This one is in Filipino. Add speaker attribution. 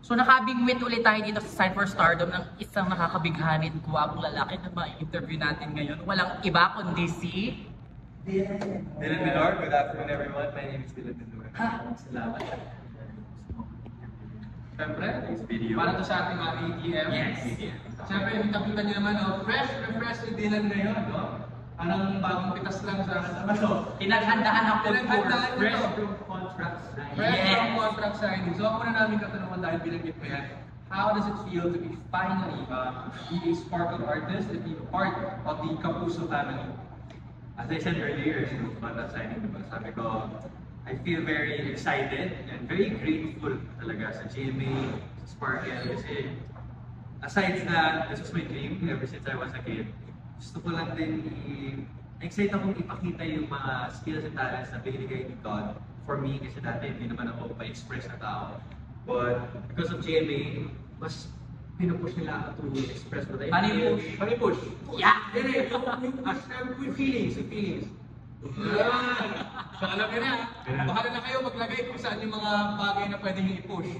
Speaker 1: So nakabingwit ulit tayo dito sa Sign for Stardom ng isang nakakabighanin gwapong lalaki na ma-interview natin ngayon. Walang iba kundi si...
Speaker 2: Dylan Menor. Good afternoon everyone. My name is Dylan Menor.
Speaker 3: Salamat. Siyempre,
Speaker 2: This video.
Speaker 3: para to sa ating mga ATM.
Speaker 1: Yes.
Speaker 3: Siyempre, nakita niyo naman, fresh si Dylan ngayon, no? Anong bagong pitas lang sa
Speaker 1: Pinaghandaan ang
Speaker 3: Pinaghandaan
Speaker 1: contour.
Speaker 3: fresh
Speaker 2: From contracts.
Speaker 3: Fresh
Speaker 1: Yes.
Speaker 3: from contract signing. So, ako na namin katanungan dahil binanggit ko yan. How does it feel to be finally be a Sparkle artist and be part of the Kapuso family?
Speaker 2: As I said earlier, yung contract signing, diba? Sabi ko, I feel very excited and very grateful talaga sa GMA, sa Sparkle, kasi aside na this was my dream ever since I was a kid, gusto ko lang din excited akong ipakita yung mga skills and talents na binigay ni God for me, kasi dati hindi naman ako pa-express na tao. But because of GMA, mas pinupush nila ako to express what I feel.
Speaker 3: Honey push.
Speaker 1: Yeah!
Speaker 3: With feelings, with feelings. Yan! So alam niyo na, bahala na kayo maglagay kung saan yung mga bagay na pwede nyo i-push.